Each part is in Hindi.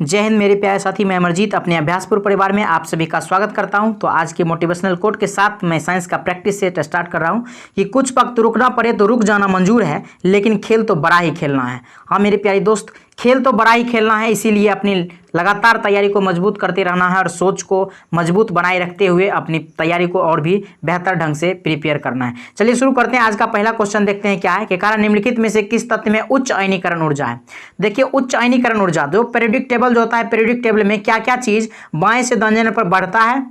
जय हिंद मेरे प्यारे साथी, मैं अमरजीत अपने अभ्यासपुर परिवार में आप सभी का स्वागत करता हूं। तो आज के मोटिवेशनल कोट के साथ मैं साइंस का प्रैक्टिस सेट स्टार्ट कर रहा हूं कि कुछ वक्त रुकना पड़े तो रुक जाना मंजूर है, लेकिन खेल तो बड़ा ही खेलना है। हाँ मेरे प्यारे दोस्त, खेल तो बड़ा ही खेलना है, इसीलिए अपनी लगातार तैयारी को मजबूत करते रहना है और सोच को मजबूत बनाए रखते हुए अपनी तैयारी को और भी बेहतर ढंग से प्रिपेयर करना है। चलिए शुरू करते हैं। आज का पहला क्वेश्चन देखते हैं क्या है कि कारण निम्नलिखित में से किस तत्व में उच्च आयनीकरण ऊर्जा है। देखिए उच्च आयनीकरण ऊर्जा जो पीरियोडिक टेबल जो होता है, पीरियोडिक टेबल में क्या क्या चीज बाएं से दाएं जाने पर बढ़ता है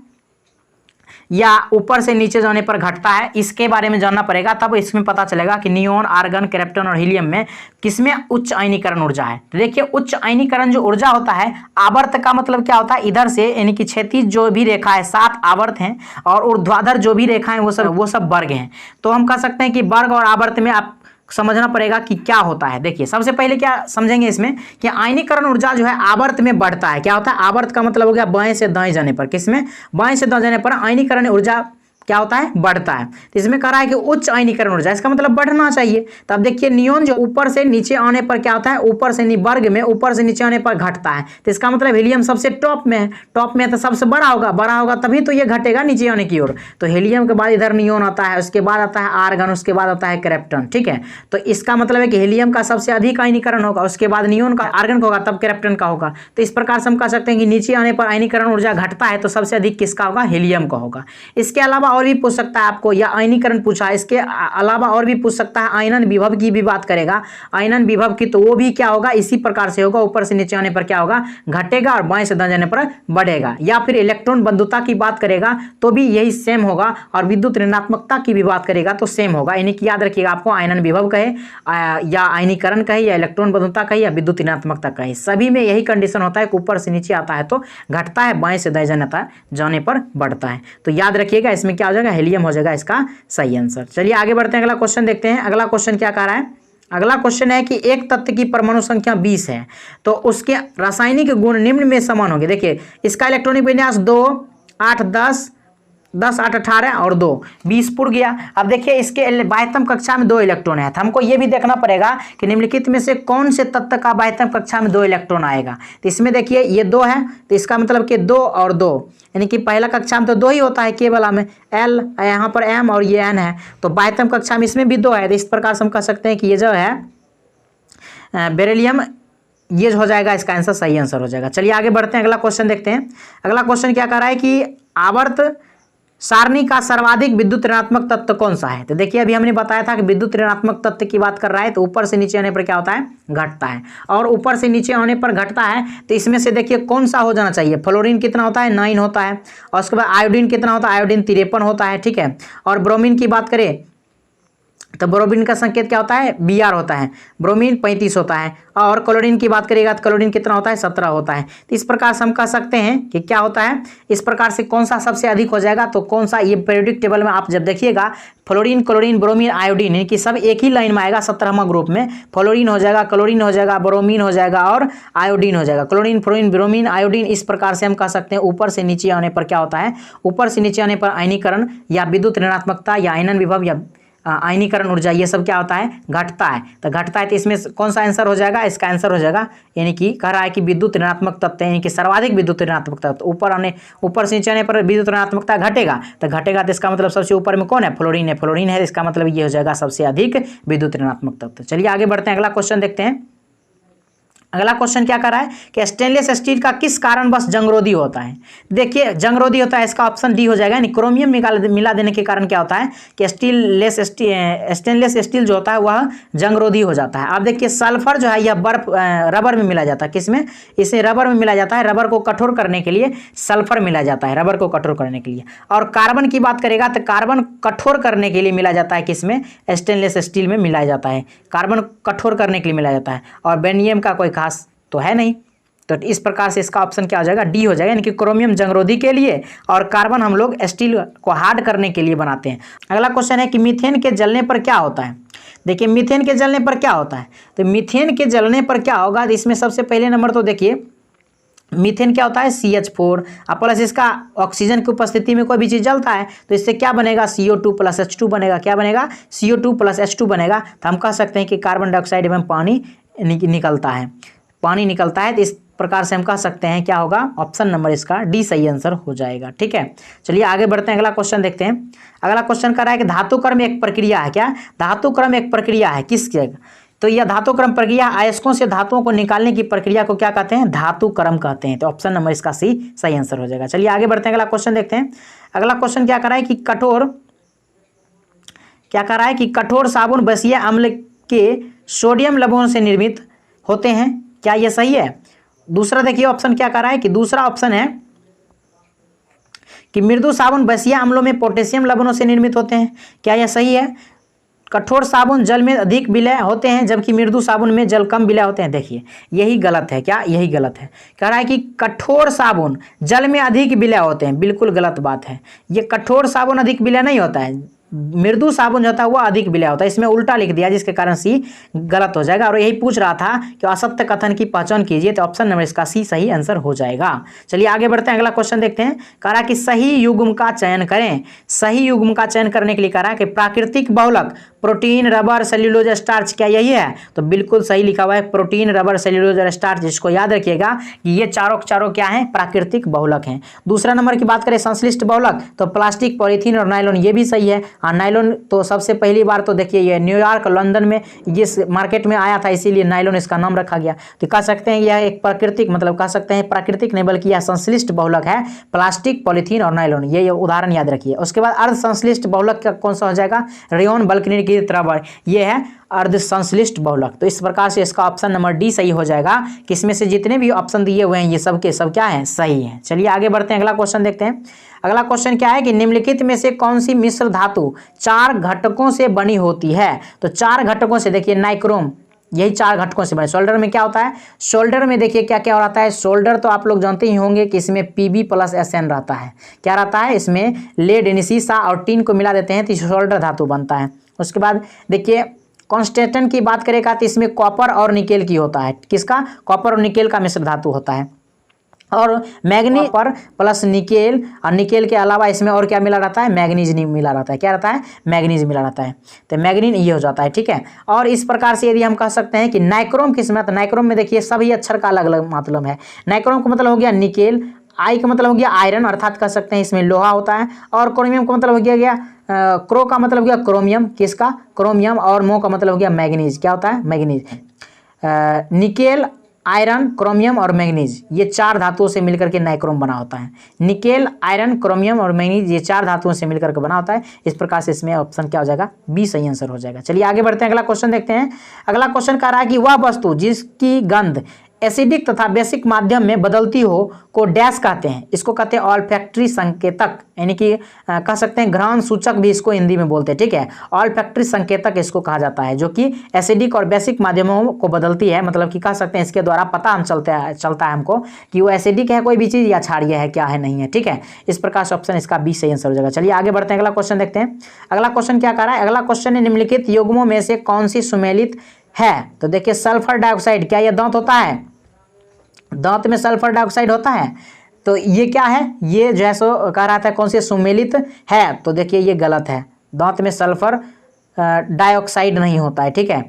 या ऊपर से नीचे जाने पर घटता है, इसके बारे में जानना पड़ेगा। तब इसमें पता चलेगा कि नियोन, आर्गन, क्रिप्टन और हीलियम में किसमें उच्च आयनीकरण ऊर्जा है। तो देखिए उच्च आयनीकरण जो ऊर्जा होता है, आवर्त का मतलब क्या होता है, इधर से यानी कि क्षैतिज जो भी रेखा है 7 आवर्त हैं और ऊर्ध्वाधर जो भी रेखा है वो सब वर्ग हैं। तो हम कह सकते हैं कि वर्ग और आवर्त में आप समझना पड़ेगा कि क्या होता है। देखिए सबसे पहले क्या समझेंगे इसमें कि आयनीकरण ऊर्जा जो है आवर्त में बढ़ता है। क्या होता है, आवर्त का मतलब हो गया बाएं से दाएं जाने पर, किसमें बाएं से दाएं जाने पर आयनीकरण ऊर्जा क्या होता है, बढ़ता है। तो इसमें कह रहा है कि उच्च आयनीकरण ऊर्जा, इसका मतलब बढ़ना चाहिए। तब देखिए नियोन जो ऊपर से नीचे आने पर क्या होता है, ऊपर से वर्ग में ऊपर से नीचे आने पर घटता है। तो इसका मतलब हीलियम सबसे टॉप में है, टॉप में तो सबसे बड़ा होगा तभी तो ये घटेगा नीचे आने की ओर। तो हीलियम के बाद इधर नियोन आता है, उसके बाद आता है आर्गन, उसके बाद आता है क्रिप्टन। ठीक है, तो इसका मतलब है कि हीलियम का सबसे अधिक आयनीकरण होगा, उसके बाद नियोन का, आर्गन का होगा, तब क्रिप्टन का होगा। तो इस प्रकार से हम कह सकते हैं कि नीचे आने पर आयनीकरण ऊर्जा घटता है तो सबसे अधिक किसका होगा, हीलियम का होगा। इसके अलावा और भी पूछ सकता है आपको, या आयनीकरण पूछा, इसके अलावा और भी पूछ सकता है, आयनन विभव की भी बात करेगा। आयनन विभव की तो वो भी क्या होगा, इसी प्रकार से होगा, ऊपर से नीचे आने पर क्या होगा, घटेगा और बाएं से दाएं जाने पर बढ़ेगा। या फिर इलेक्ट्रॉन बंधुता की बात करेगा तो भी यही सेम होगा, और विद्युत ऋणात्मकता की भी बात करेगा तो सेम होगा। यानी कि याद रखिएगा, आपको आयनन विभव कहे या आयनीकरण कहे या इलेक्ट्रॉन बंधुता कहे या विद्युत ऋणात्मकता कहे, सभी में यही कंडीशन होता है कि ऊपर से नीचे आता है तो घटता है, बाएं से दाएं जाने पर बढ़ता है। तो याद रखिएगा, इसमें क्या हो जाएगा, हीलियम हो जाएगा इसका सही आंसर। चलिए आगे बढ़ते हैं, अगला क्वेश्चन देखते हैं। अगला क्वेश्चन क्या कह रहा है, अगला क्वेश्चन है कि एक तत्व की परमाणु संख्या 20 है तो उसके रासायनिक गुण निम्न में समान होंगे। देखिए इसका इलेक्ट्रॉनिक विन्यास 2, 8, 10, 10, 8, 18 और 2, 20 पुर गया। अब देखिए इसके बाह्यतम कक्षा में 2 इलेक्ट्रॉन है, तो हमको ये भी देखना पड़ेगा कि निम्नलिखित में से कौन से तत्व का बाह्यतम कक्षा में 2 इलेक्ट्रॉन आएगा। तो इसमें देखिए ये 2 है, तो इसका मतलब कि 2 और 2, यानी कि पहला कक्षा में तो 2 ही होता है केवल में, L यहाँ पर M और ये N है, तो बाह्यतम कक्षा में इसमें भी 2 है। तो इस प्रकार से हम कह सकते हैं कि ये जो है बेरिलियम, ये हो जाएगा इसका आंसर, सही आंसर हो जाएगा। चलिए आगे बढ़ते हैं, अगला क्वेश्चन देखते हैं। अगला क्वेश्चन क्या कह रहा है कि आवर्त सारणी का सर्वाधिक विद्युत ऋणात्मक तत्व कौन सा है। तो देखिए अभी हमने बताया था कि विद्युत ऋणात्मक तत्व की बात कर रहा है, तो ऊपर से नीचे आने पर क्या होता है, घटता है, और ऊपर से नीचे आने पर घटता है। तो इसमें से देखिए कौन सा हो जाना चाहिए, फ्लोरीन कितना होता है, 9 होता है, और उसके बाद आयोडीन कितना होता है, आयोडीन 53 होता है। ठीक है, और ब्रोमीन की बात करें तो ब्रोमीन का संकेत क्या होता है, Br होता है, ब्रोमीन 35 होता है, और क्लोरीन की बात करिएगा तो क्लोरीन कितना होता है, 17 होता है। तो इस प्रकार से हम कह सकते हैं कि क्या होता है, इस प्रकार से कौन सा सबसे अधिक हो जाएगा, तो कौन सा, ये पीरियोडिक टेबल में आप जब देखिएगा फ्लोरीन, क्लोरीन, ब्रोमीन, आयोडीन, यानी कि सब एक ही लाइन में आएगा, 17वां ग्रुप में फ्लोरीन हो जाएगा, क्लोरीन हो जाएगा, ब्रोमीन हो जाएगा और आयोडीन हो जाएगा। क्लोरीन, फ्लोरीन, ब्रोमीन, आयोडीन, इस प्रकार से हम कह सकते हैं ऊपर से नीचे आने पर क्या होता है, ऊपर से नीचे आने पर आयनीकरण या विद्युत ऋणात्मकता या आयनन विभव या आयनीकरण ऊर्जा, ये सब क्या होता है, घटता है। तो घटता है, तो इसमें कौन सा आंसर हो जाएगा, इसका आंसर हो जाएगा, यानी कि कह रहा है कि विद्युत ऋणात्मक तत्व, यानी कि सर्वाधिक विद्युत ऋणात्मक तत्व, ऊपर से नीचे आने पर विद्युत ऋणात्मकता घटेगा, तो इसका मतलब सबसे ऊपर में कौन है, फ्लोरीन है, फ्लोरीन है, इसका मतलब ये हो जाएगा सबसे अधिक विद्युत ऋणात्मक तत्व। चलिए आगे बढ़ते हैं, अगला क्वेश्चन देखते हैं। अगला क्वेश्चन क्या कर रहा है कि स्टेनलेस स्टील का किस कारणवश जंगरोधी होता है। देखिए जंगरोधी होता है, इसका ऑप्शन डी हो जाएगा, यानी क्रोमियम मिला देने के कारण क्या होता है कि स्टेनलेस स्टील जो होता है वह जंगरोधी हो जाता है। अब देखिए सल्फर जो है यह बर्फ रबर में मिला जाता है, किसमें, इसे रबर में मिला जाता है, रबर को कठोर करने के लिए सल्फर मिला जाता है, रबर को कठोर करने के लिए। और कार्बन की बात करेगा तो कार्बन कठोर करने के लिए मिला जाता है, किसमें, स्टेनलेस स्टील में मिलाया जाता है, कार्बन कठोर करने के लिए मिलाया जाता है। और बेरिलियम का कोई तो है नहीं, तो इस प्रकार से इसका ऑप्शन क्या हो जाएगा, डी हो जाएगा, यानी कि क्रोमियम जंगरोधी के लिए और कार्बन हम लोग स्टील को हार्ड करने के लिए बनाते हैं। अगला क्वेश्चन है कि मीथेन के जलने पर क्या होता है। देखिए मीथेन के जलने पर क्या होता है, तो मीथेन के जलने पर क्या होगा, तो इसमें सबसे पहले नंबर तो देखिए मीथेन क्या होता है, CH4 प्लस इसका ऑक्सीजन की उपस्थिति में कोई भी चीज़ जलता है तो इससे क्या बनेगा, CO2 प्लस H2 बनेगा। क्या बनेगा, CO2 प्लस H2 बनेगा। तो हम कह सकते हैं कि कार्बन डाइऑक्साइड एवं पानी निकलता है, पानी निकलता है। तो इस प्रकार से हम कह सकते हैं क्या होगा, ऑप्शन नंबर इसका डी सही आंसर हो जाएगा। ठीक है, चलिए आगे बढ़ते हैं, अगला क्वेश्चन देखते हैं। अगला क्वेश्चन कर रहा है कि धातु क्रम एक प्रक्रिया है। क्या धातु क्रम एक प्रक्रिया है किसके? तो यह धातु क्रम प्रक्रिया अयस्कों से धातुओं को निकालने की प्रक्रिया को क्या कहते हैं? धातु क्रम कहते हैं। तो ऑप्शन नंबर इसका सी सही आंसर हो जाएगा। चलिए आगे बढ़ते हैं, अगला क्वेश्चन देखते हैं। अगला क्वेश्चन क्या कर रहा है कि कठोर साबुन बसीय अम्ल के सोडियम लवणों से निर्मित होते हैं। क्या यह सही है? दूसरा देखिए ऑप्शन क्या कर रहा है कि दूसरा ऑप्शन है कि मृदु साबुन बसीय अम्लों में पोटेशियम लवणों से निर्मित होते हैं। क्या यह सही है? कठोर साबुन जल में अधिक विलय होते हैं जबकि मृदु साबुन में जल कम विलय होते हैं। देखिए यही गलत है। क्या यही गलत है? कह रहा है कि कठोर साबुन जल में अधिक विलय होते हैं। बिल्कुल गलत बात है। ये कठोर साबुन अधिक विलय नहीं होता है, मृदु साबुन जो होता है वो अधिक विलय होता है। इसमें उल्टा लिख दिया जिसके कारण सी गलत हो जाएगा। और यही पूछ रहा था कि असत्य कथन की पहचान कीजिए, तो ऑप्शन नंबर इसका सी सही आंसर हो जाएगा। चलिए आगे बढ़ते हैं, अगला क्वेश्चन देखते हैं। कह रहा है कि सही युग्म का चयन करें। सही युग्म का चयन करने के लिए कह रहा है कि प्राकृतिक बहुलक प्रोटीन, रबर, सेल्यूलोज, स्टार्च। क्या यही है? तो बिल्कुल सही लिखा हुआ है, प्रोटीन, रबर, सेल्यूलोज और स्टार्च। जिसको याद रखिएगा कि ये चारों क्या हैं? प्राकृतिक बहुलक हैं। दूसरा नंबर की बात करें संश्लिष्ट बहुलक, तो प्लास्टिक, पॉलीथीन और नायलॉन, ये भी सही है। नायलॉन तो सबसे पहली बार तो देखिए ये न्यूयॉर्क, लंदन में ये मार्केट में आया था, इसीलिए नायलॉन इसका नाम रखा गया। तो कह सकते हैं यह एक प्राकृतिक, मतलब कह सकते हैं प्राकृतिक नहीं बल्कि यह संश्लिष्ट बहुलक है, प्लास्टिक, पॉलीथीन और नायलॉन। ये उदाहरण याद रखिए। उसके बाद अर्ध संश्लिष्ट बहुलक का कौन सा हो जाएगा? रेयन, बल्कनीकृत रबर, ये है अर्ध संश्लिष्ट बहुलक। तो इस प्रकार से इसका ऑप्शन नंबर डी सही हो जाएगा। किसमें से जितने भी ऑप्शन दिए हुए हैं ये सब के सब क्या है? सही है। चलिए आगे बढ़ते हैं, अगला क्वेश्चन देखते हैं। अगला क्वेश्चन क्या है कि निम्नलिखित में से कौन सी मिश्र धातु 4 घटकों से बनी होती है? तो 4 घटकों से, देखिए नाइक्रोम, यही 4 घटकों से बने। सोल्डर में क्या होता है? सोल्डर में देखिए क्या क्या रहता है। सोल्डर तो आप लोग जानते ही होंगे कि इसमें Pb+SN रहता है। क्या रहता है? इसमें लेड, सीसा और टीन को मिला देते हैं तो सोल्डर धातु बनता है। उसके बाद देखिए कॉन्स्टेंट की बात करेगा तो इसमें कॉपर और निकेल की होता है। किसका? कॉपर और निकेल का मिश्र धातु होता है। और मैग्नीज पर प्लस निकेल, और निकेल के अलावा इसमें और क्या मिला रहता है? मैग्नीज नहीं मिला रहता है। क्या रहता है? मैग्नीज मिला रहता है। तो मैग्नीन ये हो जाता है। ठीक है। और इस प्रकार से यदि हम कह सकते हैं कि नाइक्रोम किसमें, तो नाइक्रोम में देखिए सभी अक्षर का अलग अलग मतलब है। नाइक्रोम का मतलब हो गया निकेल, आई का मतलब हो गया आयरन, अर्थात कह सकते हैं इसमें लोहा होता है। और क्रोमियम का मतलब हो गया क्रो का मतलब हो गया क्रोमियम, किसका? क्रोमियम। और मो का मतलब हो गया मैग्नीज। क्या होता है? मैग्नीज। निकेल, आयरन, क्रोमियम और मैग्नीज, ये 4 धातुओं से मिलकर के नाइक्रोम बना होता है। निकेल, आयरन, क्रोमियम और मैग्नीज, ये 4 धातुओं से मिलकर के बना होता है। इस प्रकार से इसमें ऑप्शन क्या हो जाएगा? बी सही आंसर हो जाएगा। चलिए आगे बढ़ते हैं, अगला क्वेश्चन देखते हैं। अगला क्वेश्चन कह रहा है कि वह वस्तु जिसकी गंध एसिडिक तथा बेसिक माध्यम में बदलती हो को डैश कहते हैं। इसको कहते हैं ऑल्फैक्टरी संकेतक, यानी कि कह सकते हैं घ्राण सूचक भी इसको हिंदी में बोलते हैं। ठीक है, ऑल्फैक्टरी संकेतक इसको कहा जाता है, जो कि एसिडिक और बेसिक माध्यमों को बदलती है। मतलब कि कह सकते हैं इसके द्वारा पता हम चलता है हमको कि वो एसिडिक है कोई भी चीज़ या क्षारीय है, क्या है नहीं है। ठीक है, इस प्रकार से ऑप्शन इसका बी सही आंसर हो जाएगा। चलिए आगे बढ़ते हैं, अगला क्वेश्चन देखते हैं। अगला क्वेश्चन क्या कह रहा है? अगला क्वेश्चन है निम्नलिखित युग्मों में से कौन सी सुमेलित है? तो देखिए सल्फर डाइऑक्साइड, क्या यह दांत होता है? दांत में सल्फर डाइऑक्साइड होता है। तो ये क्या है? ये जो है सो कह रहा था कौन सी सुमेलित है, तो देखिए ये गलत है। दांत में सल्फर डाइऑक्साइड नहीं होता है। ठीक है,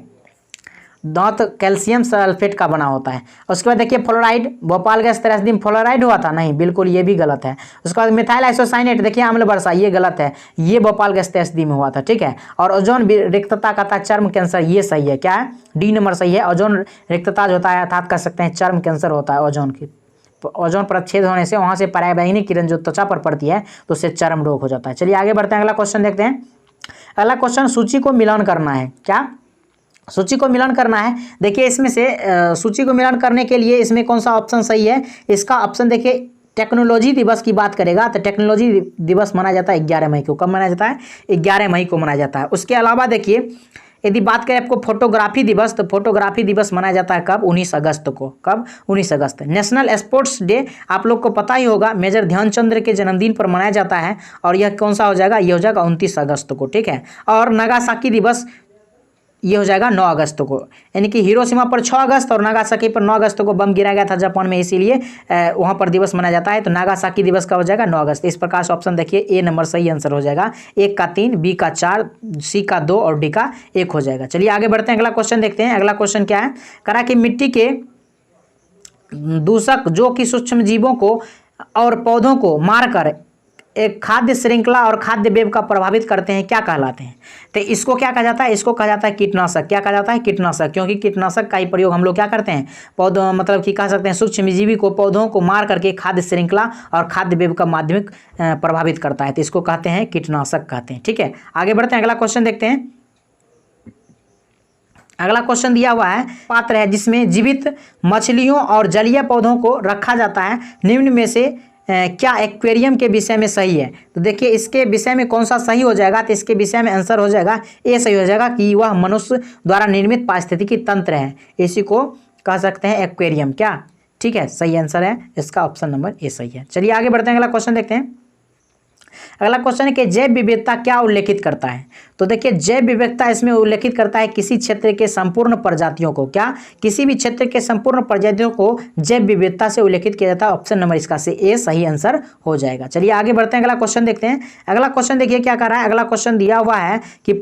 दांत कैल्शियम सल्फेट का बना होता है। उसके बाद देखिए फ्लोराइड, भोपाल गैस त्रासदी फ्लोराइड हुआ था, नहीं, बिल्कुल ये भी गलत है। उसके बाद मिथाइल आइसोसाइनेट, देखिए अम्ल वर्षा, ये गलत है, ये भोपाल गैस त्रासदी में हुआ था। ठीक है, और ओजोन रिक्तता का था चर्म कैंसर, ये सही है। क्या है? डी नंबर सही है। ओजोन रिक्तता जो होता है अर्थात कह सकते हैं चर्म कैंसर होता है ओजोन की। ओजोन परत होने से वहां से पराबैंगनी किरण जो त्वचा पर पड़ती है तो उससे चर्म रोग हो जाता है। चलिए आगे बढ़ते हैं, अगला क्वेश्चन देखते हैं। अगला क्वेश्चन सूची को मिलान करना है। क्या सूची को मिलान करना है? देखिए इसमें से सूची को मिलान करने के लिए इसमें कौन सा ऑप्शन सही है? इसका ऑप्शन देखिए टेक्नोलॉजी दिवस की बात करेगा तो टेक्नोलॉजी दिवस मनाया जाता है 11 मई को। कब मनाया जाता है? 11 मई को मनाया जाता है। उसके अलावा देखिए यदि बात करें आपको फोटोग्राफी दिवस, तो फोटोग्राफी दिवस मनाया जाता है कब? 19 अगस्त को। कब? 19 अगस्त। नेशनल स्पोर्ट्स डे आप लोग को पता ही होगा, मेजर ध्यानचंद्र के जन्मदिन पर मनाया जाता है, और यह कौन सा हो जाएगा? ये हो जाएगा 29 अगस्त को। ठीक है, और नागासाकी दिवस ये हो जाएगा 9 अगस्त को, यानी कि हिरोशिमा पर 6 अगस्त और नागासाकी पर 9 अगस्त को बम गिराया गया था जापान में, इसीलिए वहाँ पर दिवस मनाया जाता है। तो नागासाकी दिवस का हो जाएगा 9 अगस्त। इस प्रकार से ऑप्शन देखिए ए नंबर सही आंसर हो जाएगा। 1 का 3, बी का 4, सी का 2 और डी का 1 हो जाएगा। चलिए आगे बढ़ते हैं, अगला क्वेश्चन देखते हैं। अगला क्वेश्चन क्या है? करा कि दूषक जो कि सूक्ष्म जीवों को और पौधों को मारकर एक खाद्य श्रृंखला और खाद्य वेब का प्रभावित करते हैं, क्या कहलाते हैं? तो इसको क्या कहा जाता है? इसको कहा जाता है कीटनाशक। क्या कहा जाता है? कीटनाशक। क्योंकि कीटनाशक का ही प्रयोग हम लोग क्या करते हैं? पौधों मतलब कि कह सकते हैं सूक्ष्मजीवी को, पौधों को मार करके खाद्य श्रृंखला और खाद्य वेब का माध्यमिक प्रभावित करता है, तो इसको कहते हैं कीटनाशक कहते हैं। ठीक है, आगे बढ़ते हैं, अगला क्वेश्चन देखते हैं। अगला क्वेश्चन दिया हुआ है, पात्र है जिसमें जीवित मछलियों और जलीय पौधों को रखा जाता है, निम्न में से क्या एक्वेरियम के विषय में सही है? तो देखिए इसके विषय में कौन सा सही हो जाएगा, तो इसके विषय में आंसर हो जाएगा ए सही हो जाएगा कि वह मनुष्य द्वारा निर्मित पारिस्थितिकी तंत्र है, इसी को कह सकते हैं एक्वेरियम। क्या? ठीक है, सही आंसर है इसका, ऑप्शन नंबर ए सही है। चलिए आगे बढ़ते हैं, अगला क्वेश्चन देखते हैं। अगला क्वेश्चन है कि जैव विविधता क्या उल्लेखित करता है? तो देखिए जैव विविधता इसमें उल्लेखित करता है किसी क्षेत्र के संपूर्ण प्रजातियों को, क्या? किसी भी क्षेत्र के संपूर्ण प्रजातियों को जैव विविधता से उल्लेखित किया जाता है, ऑप्शन नंबर इसका से ए सही आंसर हो जाएगा। चलिए आगे बढ़ते हैं, अगला क्वेश्चन देखते हैं। अगला क्वेश्चन देखिए क्या कर रहा है, अगला क्वेश्चन दिया हुआ है कि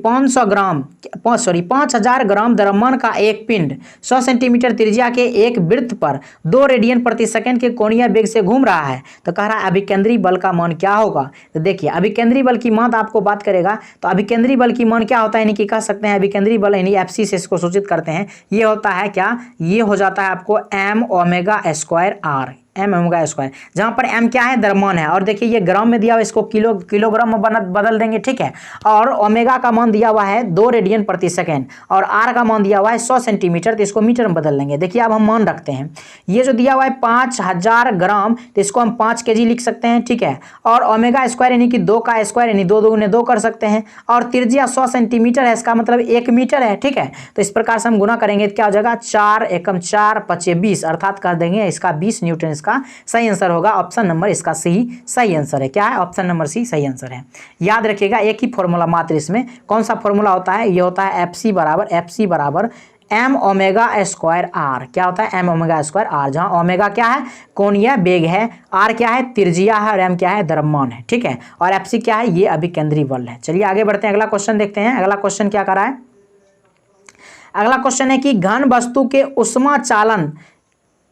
5000 ग्राम द्रव्यमान का एक पिंड 100 सेंटीमीटर त्रिज्या के एक वृत्त पर 2 रेडियन प्रति सेकंड के कोणीय वेग से घूम रहा है, तो कह रहा है अभिकेंद्री बल का मान क्या होगा? तो देखिए अभिकेंद्री बल की मान आपको बात करेगा, तो अभिकेंद्री बल की मान क्या होता है, यानी कि कह सकते हैं अभिकेंद्री बल यानी एफसी से इसको सूचित करते हैं। ये होता है क्या? ये हो जाता है आपको M omega square R, M omega square, जहां पर एम क्या है? द्रव्यमान है, और देखिए ये ग्राम में दिया हुआ, इसको किलोग्राम में बदल देंगे। ठीक है, और ओमेगा का मान दिया हुआ है 2 रेडियन प्रति सेकेंड, और आर का मान दिया हुआ है 100 सेंटीमीटर, तो इसको मीटर में बदल लेंगे। देखिए अब हम मान रखते हैं, ये जो दिया हुआ है 5000 ग्राम, तो इसको हम 5 kg लिख सकते हैं। ठीक है, और ओमेगा स्क्वायर यानी कि 2 का स्क्वायर यानी 2 दूनी 2 कर सकते हैं, और त्रिज्या 100 सेंटीमीटर है, इसका मतलब 1 मीटर है। ठीक है, तो इस प्रकार से हम गुना करेंगे तो क्या हो जाएगा? 4 एकम 4 5 20, अर्थात कर देंगे इसका 20 न्यूटन, इसका सही आंसर होगा, ऑप्शन नंबर इसका सही आंसर है। क्या है? ऑप्शन नंबर सी सही आंसर है। याद रखिएगा एक ही फॉर्मूला मात्र, इसमें कौन सा फॉर्मूला होता है? ये होता है एफ सी बराबर एम ओमेगा स्क्वायर आर। क्या होता है? एम ओमेगा स्क्वायर आर, जहां ओमेगा क्या है? कोणीय वेग है, आर क्या है? त्रिज्या है, और एम क्या है? द्रव्यमान है। ठीक है, और एफ सी क्या है? ये अभिकेंद्री बल है। चलिए आगे बढ़ते हैं, अगला क्वेश्चन देखते हैं। अगला क्वेश्चन क्या कर रहा है? अगला क्वेश्चन है कि घन वस्तु के ऊष्मा चालन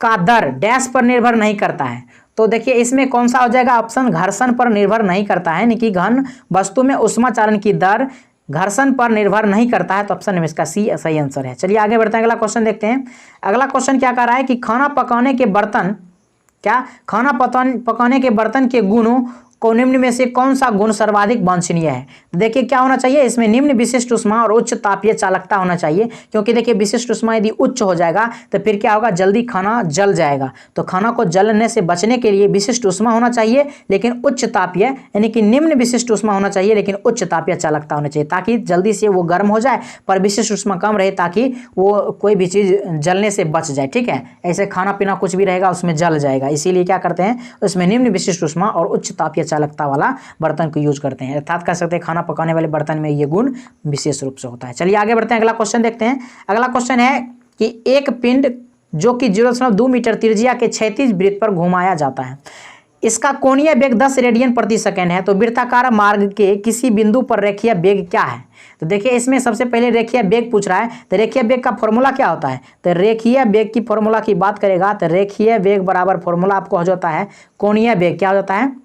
का दर डैश पर निर्भर नहीं करता है, तो देखिए इसमें कौन सा हो जाएगा? ऑप्शन घर्षण पर निर्भर नहीं करता है, यानी कि घन वस्तु में ऊष्मा चालन की दर घर्षण पर निर्भर नहीं करता है, तो ऑप्शन में इसका सी सही आंसर है। चलिए आगे बढ़ते हैं, अगला क्वेश्चन देखते हैं। अगला क्वेश्चन क्या कर रहा है कि खाना पकाने के बर्तन के बर्तन के गुणों को निम्न में से कौन सा गुण सर्वाधिक वांछनीय है? तो देखिए क्या होना चाहिए इसमें? निम्न विशिष्ट ऊष्मा और उच्च तापीय चालकता होना चाहिए, क्योंकि देखिए विशिष्ट ऊष्मा यदि उच्च हो जाएगा तो फिर क्या होगा? जल्दी खाना जल जाएगा, तो खाना को जलने से बचने के लिए विशिष्ट ऊष्मा होना चाहिए लेकिन उच्च तापीय, यानी कि निम्न विशिष्ट ऊष्मा होना चाहिए लेकिन उच्च तापीय चालकता होना चाहिए, ताकि जल्दी से वो गर्म हो जाए पर विशिष्ट ऊष्मा कम रहे, ताकि वो कोई भी चीज़ जलने से बच जाए। ठीक है, ऐसे खाना पीना कुछ भी रहेगा उसमें जल जाएगा, इसीलिए क्या करते हैं? उसमें निम्न विशिष्ट ऊष्मा और उच्च तापीय चालकता वाला बर्तन को यूज करते हैं, अर्थात कह सकते हैं खाना पकाने वाले बर्तन में ये गुण विशेष रूप से होता है। चलिए आगे बढ़ते हैं, अगला क्वेश्चन देखते हैं। अगला क्वेश्चन है कि एक पिंड जो कि 0.2 मीटर त्रिज्या के क्षैतिज वृत्त पर घुमाया जाता है, इसका कोणीय वेग 10 रेडियन प्रति सेकंड है, तो वृत्ताकार मार्ग के किसी बिंदु पर रेखीय वेग क्या है? तो देखिए इसमें सबसे पहले रेखीय वेग पूछ रहा है, तो रेखीय वेग का फॉर्मूला क्या होता है? तो रेखीय वेग की फॉर्मूला की बात करेगा तो रेखीय वेग बराबर फॉर्मूला आपको हो जाता है कोणीय वेग। क्या हो जाता है?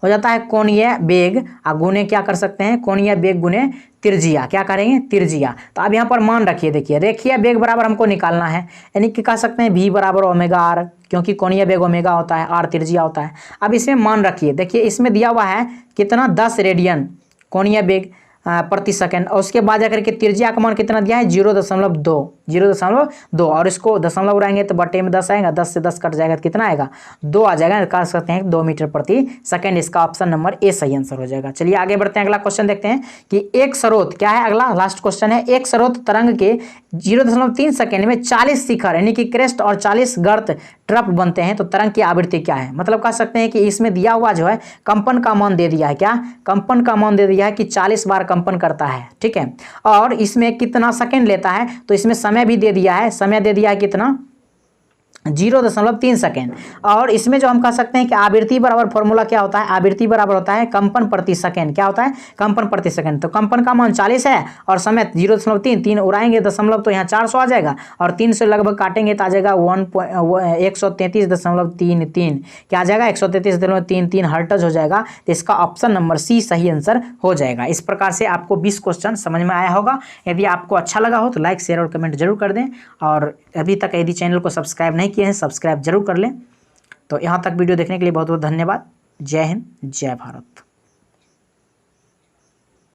हो जाता है कोणीय वेग, और गुणे क्या कर सकते हैं? कोणीय वेग गुणे त्रिज्या। क्या करेंगे? त्रिज्या। तो अब यहाँ पर मान रखिए, देखिए रेखीय वेग बराबर हमको निकालना है, यानी कि कह सकते हैं v बराबर ओमेगा आर, क्योंकि कोणीय वेग ओमेगा होता है, आर त्रिज्या होता है। अब इसमें मान रखिए, देखिए इसमें दिया हुआ है कितना? 10 रेडियन कोणीय वेग प्रति सेकंड, और उसके बाद जाकर के त्रिज्या का मान कितना दिया है? 0.2, और इसको दशमलव उड़ाएंगे तो बटे में 10 आएगा, 10 से 10 कट जाएगा तो कितना आएगा? 2 आ जाएगा, कह सकते हैं 2 मीटर प्रति सेकंड, इसका ऑप्शन नंबर ए सही आंसर हो जाएगा। चलिए आगे बढ़ते हैं, अगला क्वेश्चन देखते हैं कि एक स्रोत क्या है? अगला लास्ट क्वेश्चन है, एक स्रोत तरंग के 0.3 सेकंड में 40 शिखर यानी कि क्रेस्ट और 40 गर्त ट्रप बनते हैं, तो तरंग की आवृत्ति क्या है? मतलब कह सकते हैं कि इसमें दिया हुआ जो है कंपन का मान दे दिया है। क्या कंपन का मान दे दिया है कि 40 बार कंपन करता है। ठीक है, और इसमें कितना सेकंड लेता है? तो इसमें समय भी दे दिया है, समय दे दिया है कितना? 0.3 सेकेंड। और इसमें जो हम कह सकते हैं कि आवृत्ति बराबर फॉर्मूला क्या होता है, आवृत्ति बराबर होता है कंपन प्रति सेकेंड। क्या होता है, कंपन प्रति सेकेंड। तो कंपन का मान 40 है और समय 0.3, 3 उड़ाएंगे दशमलव तो यहाँ 400 आ जाएगा और 3 से लगभग काटेंगे तो आ जाएगा 133.33। क्या आ जाएगा, 133.33 हर्ट्ज हो जाएगा। तो इसका ऑप्शन नंबर सी सही आंसर हो जाएगा। इस प्रकार से आपको 20 क्वेश्चन समझ में आया होगा। यदि आपको अच्छा लगा हो तो लाइक, शेयर और कमेंट जरूर कर दें। और अभी तक यदि चैनल को सब्सक्राइब नहीं किए हैं, सब्सक्राइब जरूर कर लें। तो यहाँ तक वीडियो देखने के लिए बहुत बहुत धन्यवाद। जय हिंद, जय भारत।